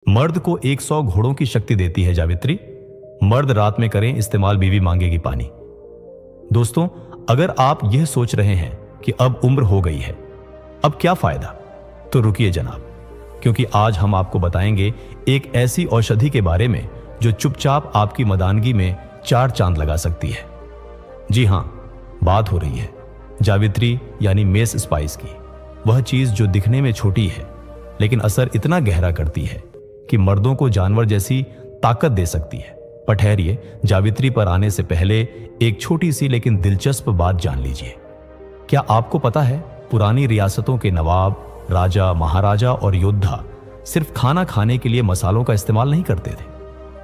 मर्द को 100 घोड़ों की शक्ति देती है जावित्री। मर्द रात में करें इस्तेमाल, बीवी मांगेगी पानी। दोस्तों, अगर आप यह सोच रहे हैं कि अब उम्र हो गई है, अब क्या फायदा, तो रुकिए जनाब, क्योंकि आज हम आपको बताएंगे एक ऐसी औषधि के बारे में जो चुपचाप आपकी मर्दानगी में 4 चांद लगा सकती है। जी हां, बात हो रही है जावित्री यानी मेस स्पाइस की, वह चीज जो दिखने में छोटी है लेकिन असर इतना गहरा करती है कि मर्दों को जानवर जैसी ताकत दे सकती है। पर ठहरिए, जावित्री पर आने से पहले एक छोटी सी लेकिन दिलचस्प बात जान लीजिए। क्या आपको पता है, पुरानी रियासतों के नवाब, राजा, महाराजा और योद्धा सिर्फ खाना खाने के लिए मसालों का इस्तेमाल नहीं करते थे,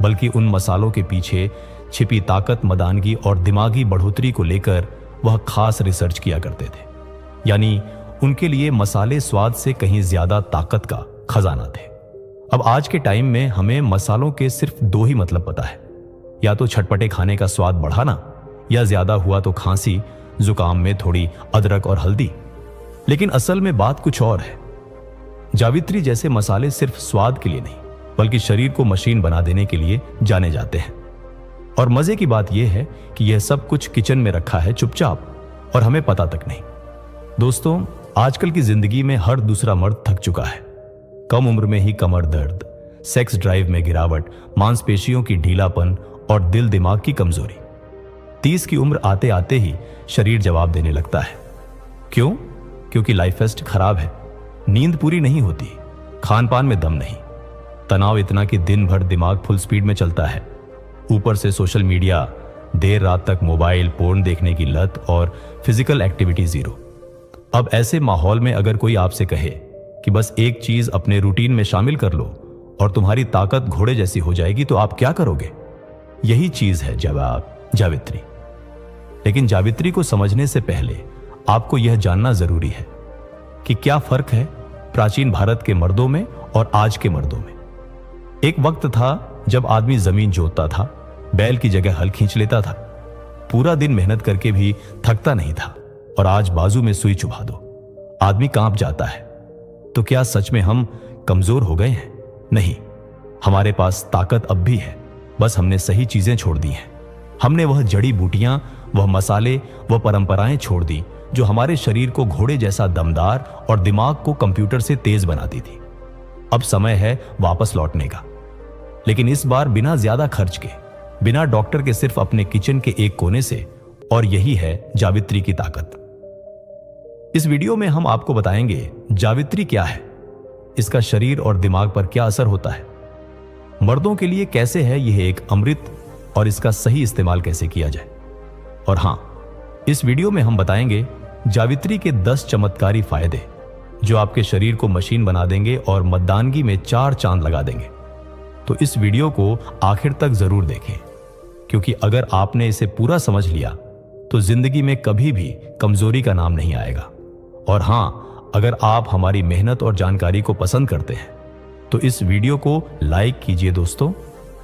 बल्कि उन मसालों के पीछे छिपी ताकत, मर्दानगी और दिमागी बढ़ोतरी को लेकर वह खास रिसर्च किया करते थे। यानी उनके लिए मसाले स्वाद से कहीं ज्यादा ताकत का खजाना थे। अब आज के टाइम में हमें मसालों के सिर्फ 2 ही मतलब पता है, या तो छटपटे खाने का स्वाद बढ़ाना, या ज्यादा हुआ तो खांसी जुकाम में थोड़ी अदरक और हल्दी। लेकिन असल में बात कुछ और है। जावित्री जैसे मसाले सिर्फ स्वाद के लिए नहीं, बल्कि शरीर को मशीन बना देने के लिए जाने जाते हैं। और मजे की बात यह है कि यह सब कुछ किचन में रखा है चुपचाप, और हमें पता तक नहीं। दोस्तों, आजकल की जिंदगी में हर दूसरा मर्द थक चुका है। कम उम्र में ही कमर दर्द, सेक्स ड्राइव में गिरावट, मांसपेशियों की ढीलापन और दिल दिमाग की कमजोरी। 30 की उम्र आते आते ही शरीर जवाब देने लगता है। क्यों? क्योंकि लाइफस्टाइल खराब है, नींद पूरी नहीं होती, खान पान में दम नहीं, तनाव इतना कि दिन भर दिमाग फुल स्पीड में चलता है, ऊपर से सोशल मीडिया, देर रात तक मोबाइल, पोर्न देखने की लत और फिजिकल एक्टिविटी जीरो। अब ऐसे माहौल में अगर कोई आपसे कहे कि बस एक चीज अपने रूटीन में शामिल कर लो और तुम्हारी ताकत घोड़े जैसी हो जाएगी, तो आप क्या करोगे? यही चीज है जावित्री। लेकिन जावित्री को समझने से पहले आपको यह जानना जरूरी है कि क्या फर्क है प्राचीन भारत के मर्दों में और आज के मर्दों में। एक वक्त था जब आदमी जमीन जोतता था, बैल की जगह हल खींच लेता था, पूरा दिन मेहनत करके भी थकता नहीं था। और आज बाजू में सुई चुभा दो, आदमी कांप जाता है। तो क्या सच में हम कमजोर हो गए हैं? नहीं, हमारे पास ताकत अब भी है, बस हमने सही चीजें छोड़ दी हैं। हमने वह जड़ी बूटियां, वह मसाले, वह परंपराएं छोड़ दी जो हमारे शरीर को घोड़े जैसा दमदार और दिमाग को कंप्यूटर से तेज बनाती थी। अब समय है वापस लौटने का, लेकिन इस बार बिना ज्यादा खर्च के, बिना डॉक्टर के, सिर्फ अपने किचन के एक कोने से। और यही है जावित्री की ताकत। इस वीडियो में हम आपको बताएंगे जावित्री क्या है, इसका शरीर और दिमाग पर क्या असर होता है, मर्दों के लिए कैसे है यह एक अमृत, और इसका सही इस्तेमाल कैसे किया जाए। और हां, इस वीडियो में हम बताएंगे जावित्री के 10 चमत्कारी फायदे जो आपके शरीर को मशीन बना देंगे और मर्दानगी में 4 चांद लगा देंगे। तो इस वीडियो को आखिर तक जरूर देखें, क्योंकि अगर आपने इसे पूरा समझ लिया तो जिंदगी में कभी भी कमजोरी का नाम नहीं आएगा। और हां, अगर आप हमारी मेहनत और जानकारी को पसंद करते हैं तो इस वीडियो को लाइक कीजिए दोस्तों,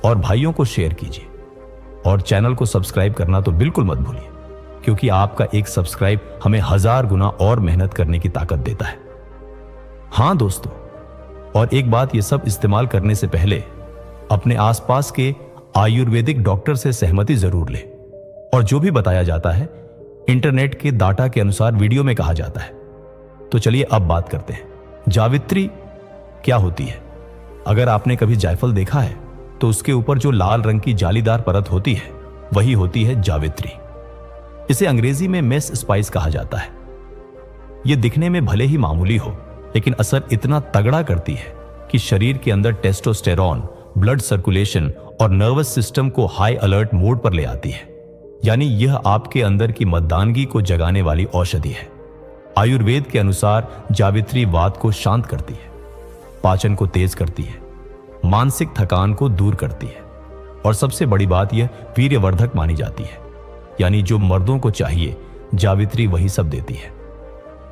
और भाइयों को शेयर कीजिए, और चैनल को सब्सक्राइब करना तो बिल्कुल मत भूलिए, क्योंकि आपका एक सब्सक्राइब हमें 1000 गुना और मेहनत करने की ताकत देता है। हां दोस्तों, और एक बात, यह सब इस्तेमाल करने से पहले अपने आसपास के आयुर्वेदिक डॉक्टर से सहमति जरूर लें। और जो भी बताया जाता है इंटरनेट के डाटा के अनुसार वीडियो में कहा जाता है। तो चलिए अब बात करते हैं जावित्री क्या होती है। अगर आपने कभी जायफल देखा है तो उसके ऊपर जो लाल रंग की जालीदार परत होती है, वही होती है जावित्री। इसे अंग्रेजी में मेस स्पाइस कहा जाता है। यह दिखने में भले ही मामूली हो, लेकिन असर इतना तगड़ा करती है कि शरीर के अंदर टेस्टोस्टेरॉन, ब्लड सर्कुलेशन और नर्वस सिस्टम को हाई अलर्ट मोड पर ले आती है। यानी यह आपके अंदर की मर्दानगी को जगाने वाली औषधि है। आयुर्वेद के अनुसार जावित्री वात को शांत करती है, पाचन को तेज करती है, मानसिक थकान को दूर करती है, और सबसे बड़ी बात, यह वीर्यवर्धक मानी जाती है। यानी जो मर्दों को चाहिए जावित्री वही सब देती है।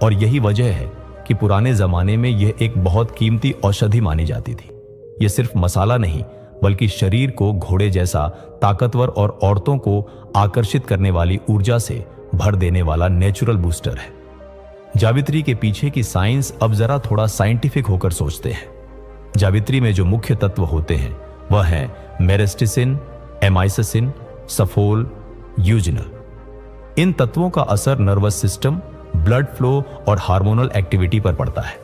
और यही वजह है कि पुराने जमाने में यह एक बहुत कीमती औषधि मानी जाती थी। यह सिर्फ मसाला नहीं, बल्कि शरीर को घोड़े जैसा ताकतवर और औरतों को आकर्षित करने वाली ऊर्जा से भर देने वाला नेचुरल बूस्टर है। जावित्री के पीछे की साइंस अब जरा थोड़ा साइंटिफिक होकर सोचते हैं। जावित्री में जो मुख्य तत्व होते हैं वह है मेरिस्टिसिन, एमाइसिसिन, सफोल, यूजिनल। इन तत्वों का असर नर्वस सिस्टम, ब्लड फ्लो और हार्मोनल एक्टिविटी पर पड़ता है।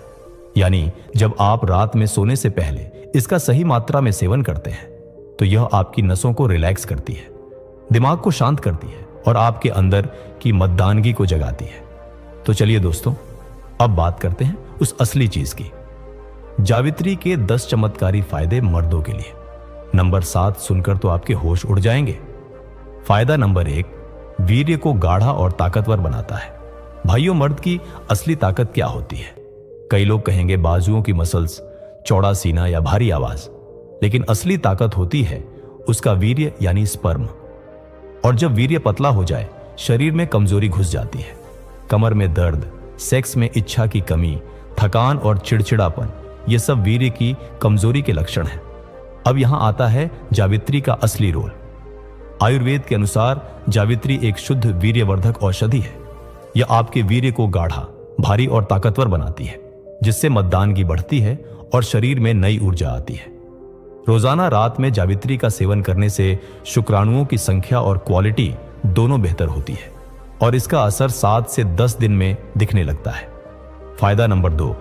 यानी जब आप रात में सोने से पहले इसका सही मात्रा में सेवन करते हैं तो यह आपकी नसों को रिलैक्स करती है, दिमाग को शांत करती है और आपके अंदर की मर्दानगी को जगाती है। तो चलिए दोस्तों, अब बात करते हैं उस असली चीज की। जावित्री के 10 चमत्कारी फायदे मर्दों के लिए। नंबर 7 सुनकर तो आपके होश उड़ जाएंगे। फायदा नंबर 1, वीर्य को गाढ़ा और ताकतवर बनाता है। भाइयों, मर्द की असली ताकत क्या होती है? कई लोग कहेंगे बाजुओं की मसल्स, चौड़ा सीना या भारी आवाज, लेकिन असली ताकत होती है उसका वीर्य यानी स्पर्म। और जब वीर्य पतला हो जाए, शरीर में कमजोरी घुस जाती है। कमर में दर्द, सेक्स में इच्छा की कमी, थकान और चिड़चिड़ापन, ये सब वीर्य की कमजोरी के लक्षण हैं। अब यहां आता है जावित्री का असली रोल। आयुर्वेद के अनुसार जावित्री एक शुद्ध वीर्यवर्धक औषधि है। यह आपके वीर्य को गाढ़ा, भारी और ताकतवर बनाती है, जिससे मतदानगी बढ़ती है और शरीर में नई ऊर्जा आती है। रोजाना रात में जावित्री का सेवन करने से शुक्राणुओं की संख्या और क्वालिटी दोनों बेहतर होती है और इसका असर 7 से 10 दिन में दिखने लगता है। फायदा नंबर 2,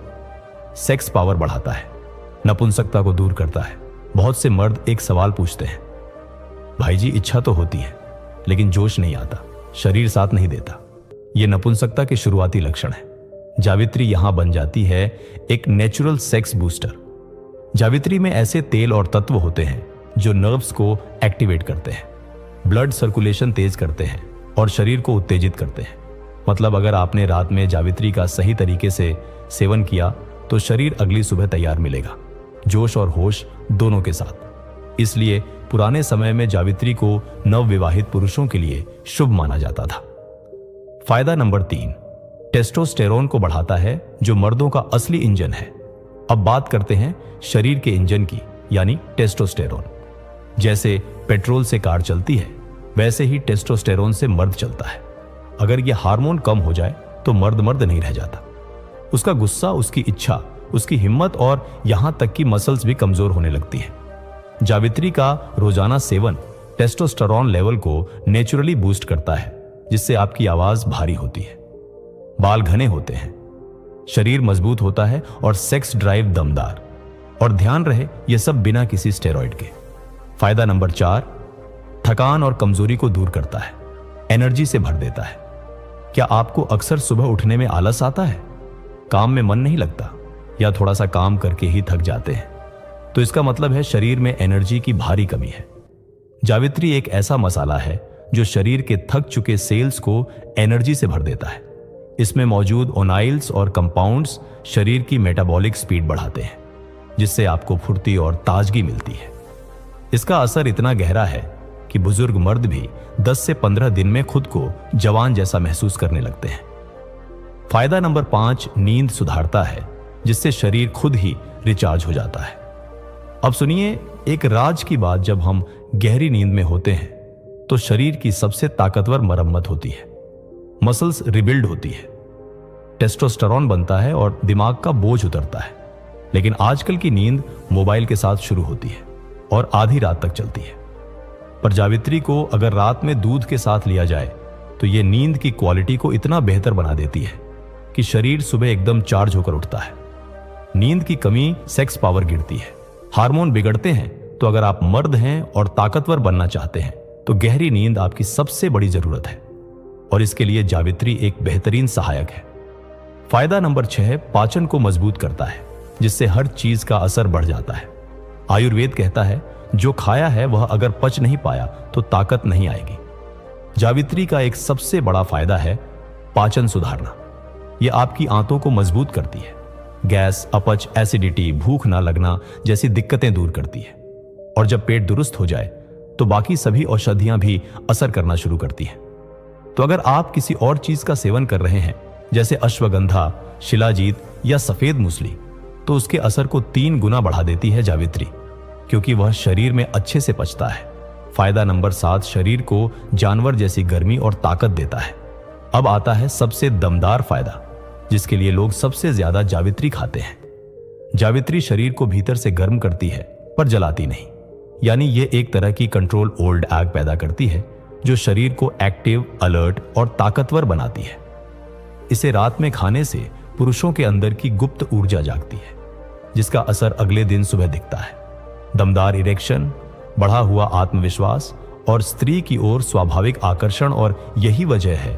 सेक्स पावर बढ़ाता है, नपुंसकता को दूर करता है। बहुत से मर्द एक सवाल पूछते हैं, भाई जी इच्छा तो होती है लेकिन जोश नहीं आता, शरीर साथ नहीं देता। यह नपुंसकता के शुरुआती लक्षण है। जावित्री यहां बन जाती है एक नेचुरल सेक्स बूस्टर। जावित्री में ऐसे तेल और तत्व होते हैं जो नर्व्स को एक्टिवेट करते हैं, ब्लड सर्कुलेशन तेज करते हैं और शरीर को उत्तेजित करते हैं। मतलब अगर आपने रात में जावित्री का सही तरीके से सेवन किया तो शरीर अगली सुबह तैयार मिलेगा, जोश और होश दोनों के साथ। इसलिए पुराने समय में जावित्री को नवविवाहित पुरुषों के लिए शुभ माना जाता था। फायदा नंबर 3, टेस्टोस्टेरोन को बढ़ाता है, जो मर्दों का असली इंजन है। अब बात करते हैं शरीर के इंजन की, यानी टेस्टोस्टेरोन। जैसे पेट्रोल से कार चलती है, वैसे ही टेस्टोस्टेरोन से मर्द चलता है। अगर यह हार्मोन कम हो जाए तो मर्द मर्द नहीं रह जाता। उसका गुस्सा, उसकी इच्छा, उसकी हिम्मत और यहां तक कि मसल्स भी कमजोर होने लगती है। जावित्री का रोजाना सेवन टेस्टोस्टेरोन लेवल को नेचुरली बूस्ट करता है, जिससे आपकी आवाज भारी होती है, बाल घने होते हैं, शरीर मजबूत होता है और सेक्स ड्राइव दमदार। और ध्यान रहे, यह सब बिना किसी स्टेरॉइड के। फायदा नंबर 4, थकान और कमजोरी को दूर करता है, एनर्जी से भर देता है। क्या आपको अक्सर सुबह उठने में आलस आता है, काम में मन नहीं लगता या थोड़ा सा काम करके ही थक जाते हैं? तो इसका मतलब है शरीर में एनर्जी की भारी कमी है। जावित्री एक ऐसा मसाला है जो शरीर के थक चुके सेल्स को एनर्जी से भर देता है। इसमें मौजूद ओनाइल्स और कंपाउंड्स शरीर की मेटाबॉलिक स्पीड बढ़ाते हैं, जिससे आपको फुर्ती और ताजगी मिलती है। इसका असर इतना गहरा है कि बुजुर्ग मर्द भी 10 से 15 दिन में खुद को जवान जैसा महसूस करने लगते हैं। फायदा नंबर 5, नींद सुधारता है, जिससे शरीर खुद ही रिचार्ज हो जाता है। अब सुनिए एक राज की बात, जब हम गहरी नींद में होते हैं तो शरीर की सबसे ताकतवर मरम्मत होती है, मसल्स रिबिल्ड होती है, टेस्टोस्टेरोन बनता है और दिमाग का बोझ उतरता है। लेकिन आजकल की नींद मोबाइल के साथ शुरू होती है और आधी रात तक चलती है। पर जावित्री को अगर रात में दूध के साथ लिया जाए तो यह नींद की क्वालिटी को इतना बेहतर बना देती है कि शरीर सुबह एकदम चार्ज होकर उठता है। नींद की कमी सेक्स पावर गिरती है, हार्मोन बिगड़ते हैं। तो अगर आप मर्द हैं और ताकतवर बनना चाहते हैं तो गहरी नींद आपकी सबसे बड़ी जरूरत है और इसके लिए जावित्री एक बेहतरीन सहायक है। फायदा नंबर 6, पाचन को मजबूत करता है, जिससे हर चीज का असर बढ़ जाता है। आयुर्वेद कहता है जो खाया है वह अगर पच नहीं पाया तो ताकत नहीं आएगी। जावित्री का एक सबसे बड़ा फायदा है पाचन सुधारना। यह आपकी आंतों को मजबूत करती है, गैस, अपच, एसिडिटी, भूख ना लगना जैसी दिक्कतें दूर करती है। और जब पेट दुरुस्त हो जाए तो बाकी सभी औषधियां भी असर करना शुरू करती हैं। तो अगर आप किसी और चीज का सेवन कर रहे हैं, जैसे अश्वगंधा, शिलाजीत या सफेद मूसली, तो उसके असर को 3 गुना बढ़ा देती है जावित्री, क्योंकि वह शरीर में अच्छे से पचता है। फायदा नंबर 7, शरीर को जानवर जैसी गर्मी और ताकत देता है। अब आता है सबसे दमदार फायदा, जिसके लिए लोग सबसे ज्यादा जावित्री खाते हैं। जावित्री शरीर को भीतर से गर्म करती है पर जलाती नहीं, यानी ये एक तरह की कंट्रोल ओल्ड एग पैदा करती है जो शरीर को एक्टिव, अलर्ट और ताकतवर बनाती है। इसे रात में खाने से पुरुषों के अंदर की गुप्त ऊर्जा जागती है, जिसका असर अगले दिन सुबह दिखता है। दमदार इरेक्शन, बढ़ा हुआ आत्मविश्वास और स्त्री की ओर स्वाभाविक आकर्षण। और यही वजह है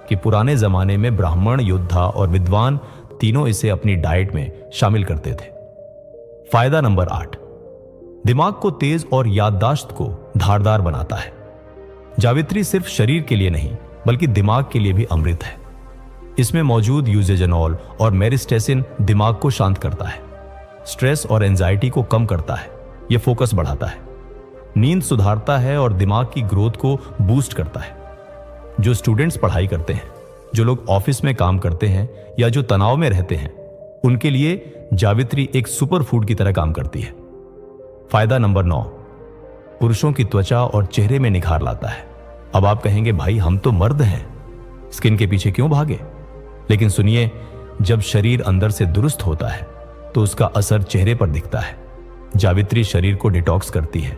कि पुराने जमाने में ब्राह्मण, योद्धा और विद्वान तीनों इसे अपनी डाइट में शामिल करते थे। फायदा नंबर 8, दिमाग को तेज और याददाश्त को धारदार बनाता है। जावित्री सिर्फ शरीर के लिए नहीं बल्कि दिमाग के लिए भी अमृत है। इसमें मौजूद यूजेजनॉल और मेरिस्टेसिन दिमाग को शांत करता है, स्ट्रेस और एंजाइटी को कम करता है, यह फोकस बढ़ाता है, नींद सुधारता है और दिमाग की ग्रोथ को बूस्ट करता है। जो स्टूडेंट्स पढ़ाई करते हैं, जो लोग ऑफिस में काम करते हैं या जो तनाव में रहते हैं, उनके लिए जावित्री एक सुपर फूड की तरह काम करती है। फायदा नंबर 9, पुरुषों की त्वचा और चेहरे में निखार लाता है। अब आप कहेंगे, भाई हम तो मर्द हैं, स्किन के पीछे क्यों भागे? लेकिन सुनिए, जब शरीर अंदर से दुरुस्त होता है तो उसका असर चेहरे पर दिखता है। जावित्री शरीर को डिटॉक्स करती है,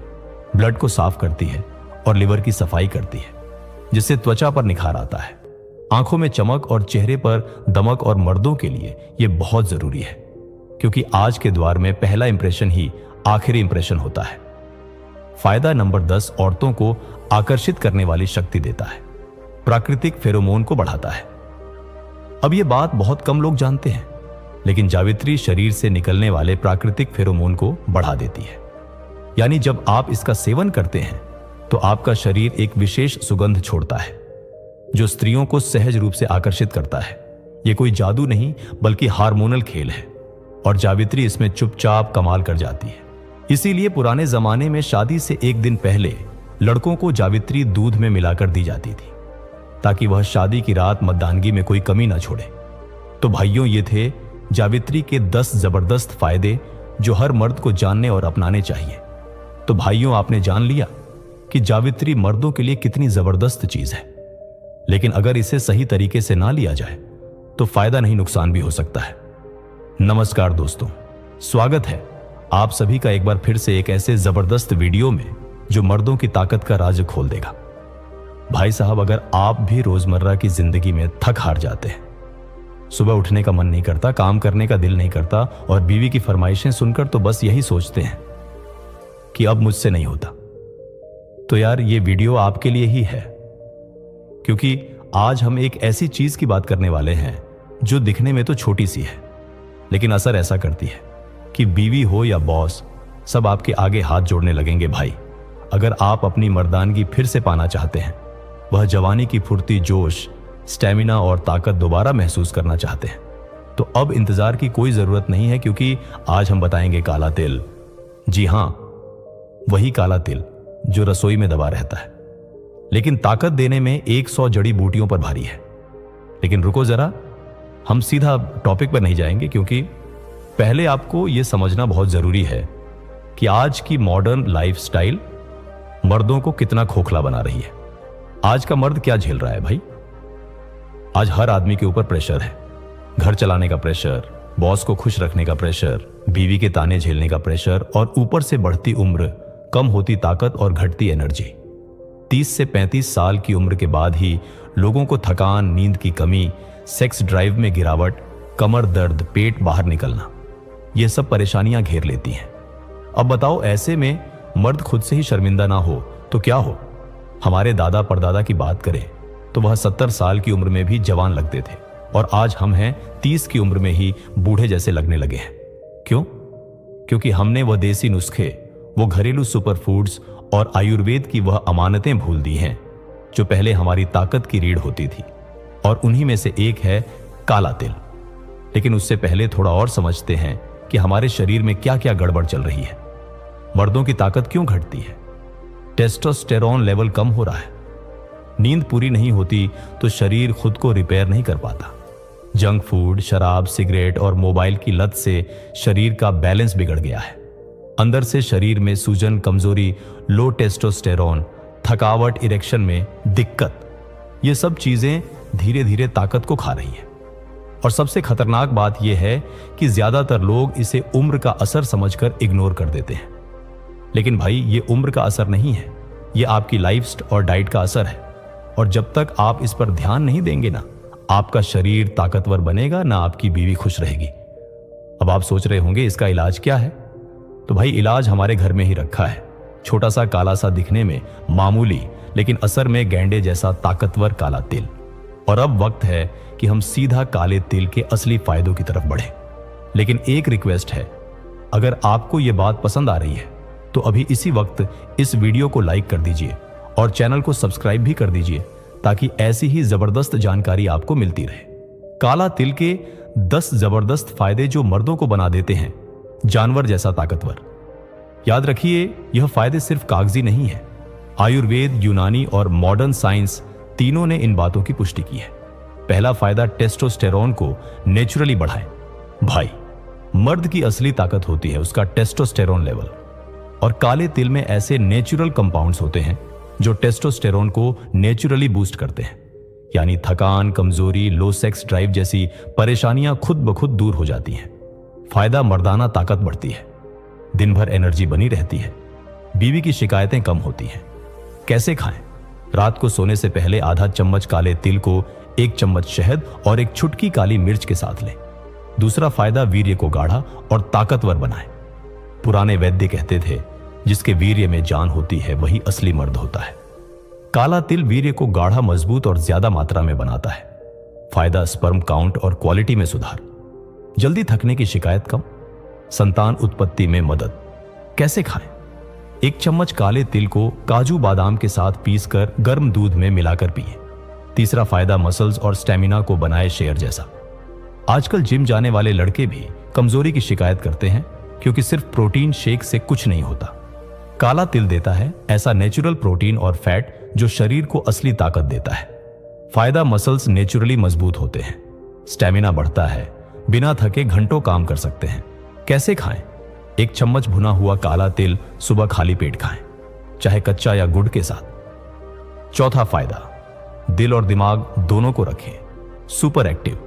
ब्लड को साफ करती है और लिवर की सफाई करती है, जिससे त्वचा पर निखार आता है, आंखों में चमक और चेहरे पर दमक। और मर्दों के लिए यह बहुत जरूरी है, क्योंकि आज के द्वार में पहला इंप्रेशन ही आखिरी इंप्रेशन होता है। फायदा नंबर 10, औरतों को आकर्षित करने वाली शक्ति देता है, प्राकृतिक फेरोमोन को बढ़ाता है। अब यह बात बहुत कम लोग जानते हैं, लेकिन जावित्री शरीर से निकलने वाले प्राकृतिक फेरोमोन को बढ़ा देती है। यानी जब आप इसका सेवन करते हैं तो आपका शरीर एक विशेष सुगंध छोड़ता है जो स्त्रियों को सहज रूप से आकर्षित करता है। यह कोई जादू नहीं बल्कि हार्मोनल खेल है, और जावित्री इसमें चुपचाप कमाल कर जाती है। इसीलिए पुराने जमाने में शादी से एक दिन पहले लड़कों को जावित्री दूध में मिलाकर दी जाती थी, ताकि वह शादी की रात मर्दानगी में कोई कमी ना छोड़े। तो भाइयों, ये थे जावित्री के 10 जबरदस्त फायदे जो हर मर्द को जानने और अपनाने चाहिए। तो भाइयों, आपने जान लिया कि जावित्री मर्दों के लिए कितनी जबरदस्त चीज है। लेकिन अगर इसे सही तरीके से ना लिया जाए तो फायदा नहीं, नुकसान भी हो सकता है। नमस्कार दोस्तों, स्वागत है आप सभी का एक बार फिर से एक ऐसे जबरदस्त वीडियो में जो मर्दों की ताकत का राज खोल देगा। भाई साहब, अगर आप भी रोजमर्रा की जिंदगी में थक हार जाते हैं, सुबह उठने का मन नहीं करता, काम करने का दिल नहीं करता और बीवी की फरमाइशें सुनकर तो बस यही सोचते हैं कि अब मुझसे नहीं होता, तो यार ये वीडियो आपके लिए ही है। क्योंकि आज हम एक ऐसी चीज की बात करने वाले हैं जो दिखने में तो छोटी सी है, लेकिन असर ऐसा करती है कि बीवी हो या बॉस, सब आपके आगे हाथ जोड़ने लगेंगे। भाई, अगर आप अपनी मर्दानगी फिर से पाना चाहते हैं, वह जवानी की फुर्ती, जोश, स्टेमिना और ताकत दोबारा महसूस करना चाहते हैं, तो अब इंतजार की कोई जरूरत नहीं है, क्योंकि आज हम बताएंगे काला तिल। जी हां, वही काला तिल जो रसोई में दबा रहता है, लेकिन ताकत देने में 100 जड़ी बूटियों पर भारी है। लेकिन रुको जरा, हम सीधा टॉपिक पर नहीं जाएंगे, क्योंकि पहले आपको यह समझना बहुत जरूरी है कि आज की मॉडर्न लाइफस्टाइल मर्दों को कितना खोखला बना रही है। आज का मर्द क्या झेल रहा है भाई? आज हर आदमी के ऊपर प्रेशर है, घर चलाने का प्रेशर, बॉस को खुश रखने का प्रेशर, बीवी के ताने झेलने का प्रेशर, और ऊपर से बढ़ती उम्र, कम होती ताकत और घटती एनर्जी। 30 से 35 साल की उम्र के बाद ही लोगों को थकान, नींद की कमी, सेक्स ड्राइव में गिरावट, कमर दर्द, पेट बाहर निकलना, यह सब परेशानियां घेर लेती हैं। अब बताओ, ऐसे में मर्द खुद से ही शर्मिंदा ना हो तो क्या हो? हमारे दादा परदादा की बात करें तो वह 70 साल की उम्र में भी जवान लगते थे, और आज हम हैं 30 की उम्र में ही बूढ़े जैसे लगने लगे हैं। क्यों? क्योंकि हमने वह देसी नुस्खे, वो घरेलू सुपरफूड्स और आयुर्वेद की वह अमानतें भूल दी हैं जो पहले हमारी ताकत की रीढ़ होती थी, और उन्हीं में से एक है काला तिल। लेकिन उससे पहले थोड़ा और समझते हैं कि हमारे शरीर में क्या क्या गड़बड़ चल रही है। मर्दों की ताकत क्यों घटती है? टेस्टोस्टेरोन लेवल कम हो रहा है, नींद पूरी नहीं होती तो शरीर खुद को रिपेयर नहीं कर पाता, जंक फूड, शराब, सिगरेट और मोबाइल की लत से शरीर का बैलेंस बिगड़ गया है। अंदर से शरीर में सूजन, कमजोरी, लो टेस्टोस्टेरोन, थकावट, इरेक्शन में दिक्कत, ये सब चीजें धीरे धीरे ताकत को खा रही है। और सबसे खतरनाक बात यह है कि ज्यादातर लोग इसे उम्र का असर समझकर इग्नोर कर देते हैं। लेकिन भाई, ये उम्र का असर नहीं है, ये आपकी लाइफ और डाइट का असर है। और जब तक आप इस पर ध्यान नहीं देंगे ना आपका शरीर ताकतवर बनेगा, ना आपकी बीवी खुश रहेगी। अब आप सोच रहे होंगे इसका इलाज क्या है? तो भाई, इलाज हमारे घर में ही रखा है। छोटा सा काला सा दिखने में मामूली, लेकिन असर में गैंडे जैसा ताकतवर काला तिल। और अब वक्त है कि हम सीधा काले तिल के असली फायदों की तरफ बढ़ें। लेकिन एक रिक्वेस्ट है, अगर आपको यह बात पसंद आ रही है तो अभी इसी वक्त इस वीडियो को लाइक कर दीजिए और चैनल को सब्सक्राइब भी कर दीजिए, ताकि ऐसी ही जबरदस्त जानकारी आपको मिलती रहे। काला तिल के 10 जबरदस्त फायदे जो मर्दों को बना देते हैं जानवर जैसा ताकतवर। याद रखिए, यह फायदे सिर्फ कागजी नहीं है। आयुर्वेद, यूनानी और मॉडर्न साइंस तीनों ने इन बातों की पुष्टि की है। पहला फायदा, टेस्टोस्टेरोन को नेचुरली बढ़ाएं। भाई, मर्द की असली ताकत होती है उसका टेस्टोस्टेरोन लेवल, और काले तिल में ऐसे नेचुरल कंपाउंड्स होते हैं जो टेस्टोस्टेरोन को नेचुरली बूस्ट करते हैं। यानी थकान, कमजोरी, लो सेक्स ड्राइव जैसी परेशानियां खुद ब खुद दूर हो जाती हैं। फायदा, मर्दाना ताकत बढ़ती है, दिन भर एनर्जी बनी रहती है, बीवी की शिकायतें कम होती हैं। कैसे खाएं? रात को सोने से पहले आधा चम्मच काले तिल को 1 चम्मच शहद और 1 चुटकी काली मिर्च के साथ लें। दूसरा फायदा, वीर्य को गाढ़ा और ताकतवर बनाएं। पुराने वैद्य कहते थे, जिसके वीर्य में जान होती है वही असली मर्द होता है। काला तिल वीर्य को गाढ़ा, मजबूत और ज्यादा मात्रा में बनाता है। फायदा, स्पर्म काउंट और क्वालिटी में सुधार, जल्दी थकने की शिकायत कम, संतान उत्पत्ति में मदद। कैसे खाएं? 1 चम्मच काले तिल को काजू बादाम के साथ पीसकर गर्म दूध में मिलाकर पिएं। तीसरा फायदा, मसल्स और स्टेमिना को बनाए शेर जैसा। आजकल जिम जाने वाले लड़के भी कमजोरी की शिकायत करते हैं, क्योंकि सिर्फ प्रोटीन शेक से कुछ नहीं होता। काला तिल देता है ऐसा नेचुरल प्रोटीन और फैट जो शरीर को असली ताकत देता है। फायदा, मसल्स नेचुरली मजबूत होते हैं, स्टेमिना बढ़ता है, बिना थके घंटों काम कर सकते हैं। कैसे खाएं? 1 चम्मच भुना हुआ काला तिल सुबह खाली पेट खाएं, चाहे कच्चा या गुड़ के साथ। चौथा फायदा, दिल और दिमाग दोनों को रखें सुपर एक्टिव।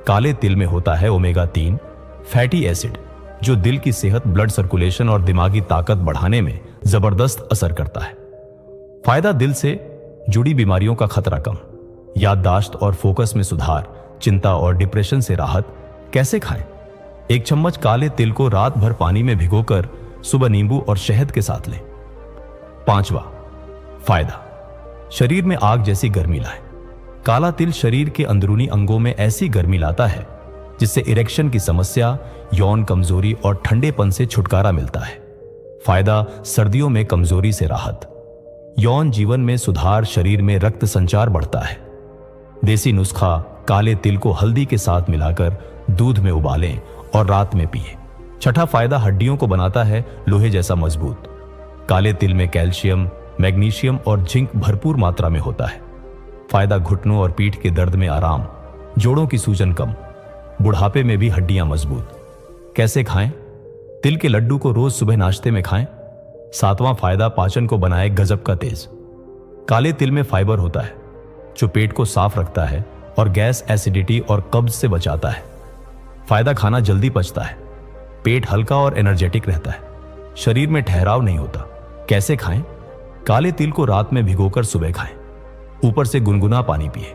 काले तिल में होता है ओमेगा 3 फैटी एसिड, जो दिल की सेहत, ब्लड सर्कुलेशन और दिमागी ताकत बढ़ाने में जबरदस्त असर करता है। फायदा, दिल से जुड़ी बीमारियों का खतरा कम, याददाश्त और फोकस में सुधार, चिंता और डिप्रेशन से राहत। कैसे खाएं? 1 चम्मच काले तिल को रात भर पानी में भिगोकर सुबह नींबू और शहद के साथ लें। पांचवा फायदा, शरीर में आग जैसी गर्मी लाए। काला तिल शरीर के अंदरूनी अंगों में ऐसी गर्मी लाता है जिससे इरेक्शन की समस्या, यौन कमजोरी और ठंडेपन से छुटकारा मिलता है। फायदा, सर्दियों में कमजोरी से राहत, यौन जीवन में सुधार, शरीर में रक्त संचार बढ़ता है। देसी नुस्खा, काले तिल को हल्दी के साथ मिलाकर दूध में उबालें और रात में पिएं। छठा फायदा, हड्डियों को बनाता है लोहे जैसा मजबूत। काले तिल में कैल्शियम, मैग्नीशियम और जिंक भरपूर मात्रा में होता है। फायदा, घुटनों और पीठ के दर्द में आराम, जोड़ों की सूजन कम, बुढ़ापे में भी हड्डियां मजबूत। कैसे खाएं? तिल के लड्डू को रोज सुबह नाश्ते में खाएं। सातवां फायदा, पाचन को बनाए गजब का तेज। काले तिल में फाइबर होता है जो पेट को साफ रखता है और गैस, एसिडिटी और कब्ज से बचाता है। फायदा, खाना जल्दी पचता है, पेट हल्का और एनर्जेटिक रहता है, शरीर में ठहराव नहीं होता। कैसे खाएं? काले तिल को रात में भिगोकर सुबह खाएं, ऊपर से गुनगुना पानी पिए।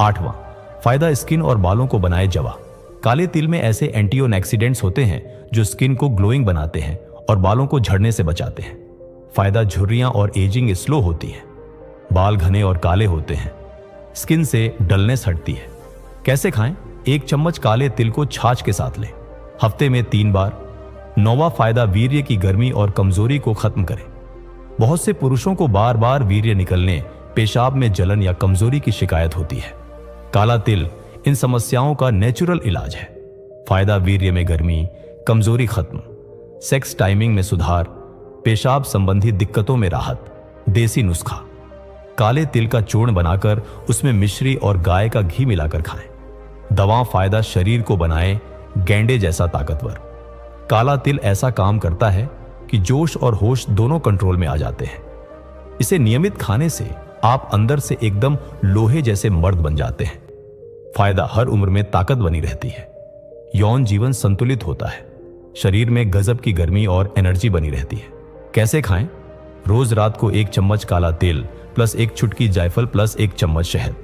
आठवां फायदा, स्किन और बालों को बनाए जवा। काले तिल में ऐसे एंटीऑक्सीडेंट्स होते हैं जो स्किन को ग्लोइंग बनाते हैं और बालों को झड़ने से बचाते हैं। फायदा, झुर्रियां और एजिंग स्लो होती है, बाल घने और काले होते हैं, स्किन से डलनेस हटती है। कैसे खाएं? 1 चम्मच काले तिल को छाछ के साथ लें, हफ्ते में 3 बार। 9वां फायदा, वीर्य की गर्मी और कमजोरी को खत्म करें। बहुत से पुरुषों को बार बार वीर्य निकलने, पेशाब में जलन या कमजोरी की शिकायत होती है। काला तिल इन समस्याओं का नेचुरल इलाज है। फायदा, वीर्य में गर्मी, कमजोरी खत्म, सेक्स टाइमिंग में सुधार, पेशाब संबंधी दिक्कतों में राहत। देसी नुस्खा, काले तिल का चूर्ण बनाकर उसमें मिश्री और गाय का घी मिलाकर खाएं। दवा, फायदा, शरीर को बनाए गैंडे जैसा ताकतवर। काला तिल ऐसा काम करता है कि जोश और होश दोनों कंट्रोल में आ जाते हैं। इसे नियमित खाने से आप अंदर से एकदम लोहे जैसे मर्द बन जाते हैं। फायदा, हर उम्र में ताकत बनी रहती है, यौन जीवन संतुलित होता है, शरीर में गजब की गर्मी और एनर्जी बनी रहती है। कैसे खाएं? रोज रात को 1 चम्मच काला तेल प्लस 1 चुटकी जायफल प्लस 1 चम्मच शहद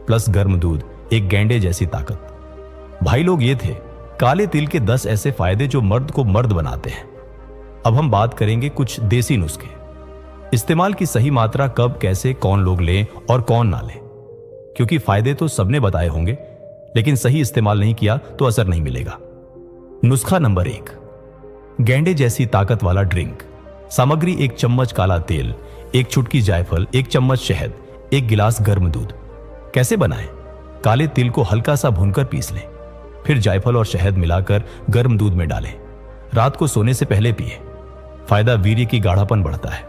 प्लस गर्म दूध, एक गैंडे जैसी ताकत। भाई लोग, ये थे काले तिल के 10 ऐसे फायदे जो मर्द को मर्द बनाते हैं। अब हम बात करेंगे कुछ देसी नुस्खे। इस्तेमाल की सही मात्रा कब, कैसे, कौन लोग लें और कौन ना लें, क्योंकि फायदे तो सबने बताए होंगे, लेकिन सही इस्तेमाल नहीं किया तो असर नहीं मिलेगा। नुस्खा नंबर 1, गैंडे जैसी ताकत वाला ड्रिंक। सामग्री: 1 चम्मच काला तेल, 1 चुटकी जायफल, 1 चम्मच शहद, 1 गिलास गर्म दूध। कैसे बनाएं? काले तिल को हल्का सा भूनकर पीस लें, फिर जायफल और शहद मिलाकर गर्म दूध में डालें। रात को सोने से पहले पिए। फायदा: वीर्य की गाढ़ापन बढ़ता है,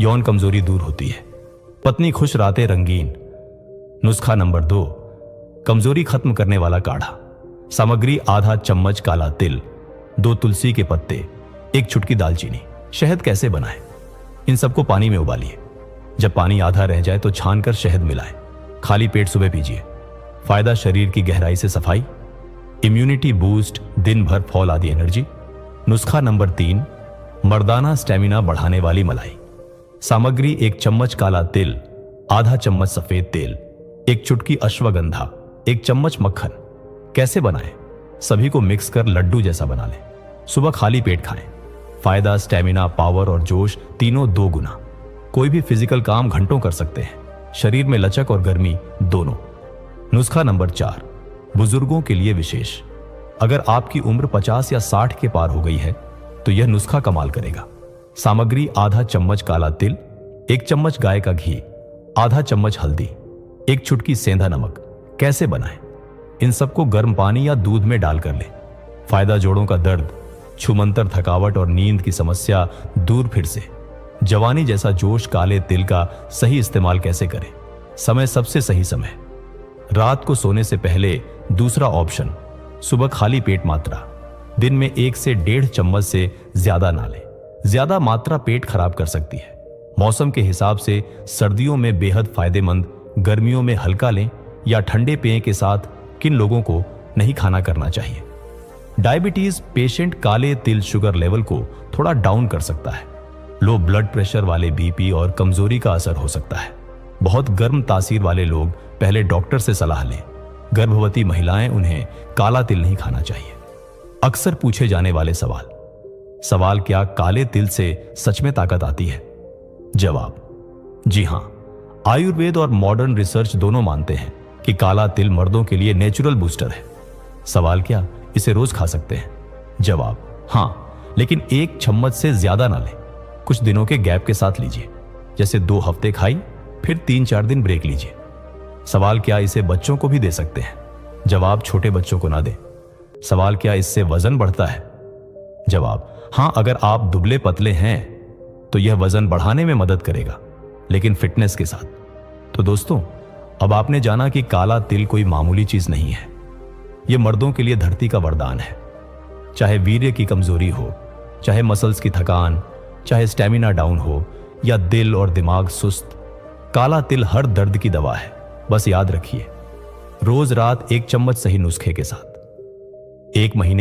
यौन कमजोरी दूर होती है, पत्नी खुश, रातें रंगीन। नुस्खा नंबर 2, कमजोरी खत्म करने वाला काढ़ा। सामग्री: आधा चम्मच काला तिल, 2 तुलसी के पत्ते, 1 चुटकी दालचीनी। शहद कैसे बनाएं? इन सबको पानी में उबालिए। जब पानी आधा रह जाए तो छानकर शहद मिलाएं। खाली पेट सुबह पीजिए। फायदा: शरीर की गहराई से सफाई, इम्यूनिटी बूस्ट, दिन भर फॉल आदि एनर्जी। नुस्खा नंबर 3, मर्दाना स्टेमिना बढ़ाने वाली मलाई। सामग्री: 1 चम्मच काला तिल, आधा चम्मच सफेद तेल, 1 चुटकी अश्वगंधा, 1 चम्मच मक्खन। कैसे बनाएं? सभी को मिक्स कर लड्डू जैसा बना लें। सुबह खाली पेट खाएं। फायदा: स्टेमिना, पावर और जोश तीनों 2 गुना। कोई भी फिजिकल काम घंटों कर सकते हैं, शरीर में लचक और गर्मी दोनों। नुस्खा नंबर 4, बुजुर्गों के लिए विशेष। अगर आपकी उम्र 50 या 60 के पार हो गई है तो यह नुस्खा कमाल करेगा। सामग्री: आधा चम्मच काला तिल, 1 चम्मच गाय का घी, आधा चम्मच हल्दी, 1 चुटकी सेंधा नमक। कैसे बनाएं? इन सबको गर्म पानी या दूध में डालकर लें। फायदा: जोड़ों का दर्द, छुमंतर, थकावट और नींद की समस्या दूर। फिर से जवानी जैसा जोश। काले तिल का सही इस्तेमाल कैसे करें? समय: सबसे सही समय रात को सोने से पहले। दूसरा ऑप्शन, सुबह खाली पेट मात्रा। दिन में 1 से 1.5 चम्मच से ज्यादा ना लें। ज्यादा मात्रा पेट खराब कर सकती है। मौसम के हिसाब से सर्दियों में बेहद फायदेमंद, गर्मियों में हल्का लें या ठंडे पेय के साथ। किन लोगों को नहीं खाना करना चाहिए? डायबिटीज पेशेंट काले तिल शुगर लेवल को थोड़ा डाउन कर सकता है। लो ब्लड प्रेशर वाले बीपी और कमजोरी का असर हो सकता है। बहुत गर्म तासीर वाले लोग पहले डॉक्टर से सलाह लें। गर्भवती महिलाएं, उन्हें काला तिल नहीं खाना चाहिए। अक्सर पूछे जाने वाले सवाल: क्या काले तिल से सच में ताकत आती है? जवाब: जी हां। आयुर्वेद और मॉडर्न रिसर्च दोनों मानते हैं कि काला तिल मर्दों के लिए नेचुरल बूस्टर है। सवाल: क्या इसे रोज खा सकते हैं? जवाब: हां, लेकिन 1 चम्मच से ज्यादा ना लें। कुछ दिनों के गैप के साथ लीजिए, जैसे 2 हफ्ते खाई, फिर 3-4 दिन ब्रेक लीजिए। सवाल: क्या इसे बच्चों को भी दे सकते हैं? जवाब: छोटे बच्चों को ना दें। सवाल: क्या इससे वजन बढ़ता है? जवाब: हां, अगर आप दुबले पतले हैं तो यह वजन बढ़ाने में मदद करेगा, लेकिन फिटनेस के साथ। तो दोस्तों, अब आपने जाना कि काला तिल कोई मामूली चीज नहीं है। यह मर्दों के लिए धरती का वरदान है। चाहे वीर्य की कमजोरी हो, चाहे मसल्स की थकान, चाहे स्टेमिना डाउन हो या दिल और दिमाग सुस्त, काला तिल हर दर्द की दवा है। बस याद रखिए, रोज रात 1 चम्मच सही नुस्खे के साथ 1 महीने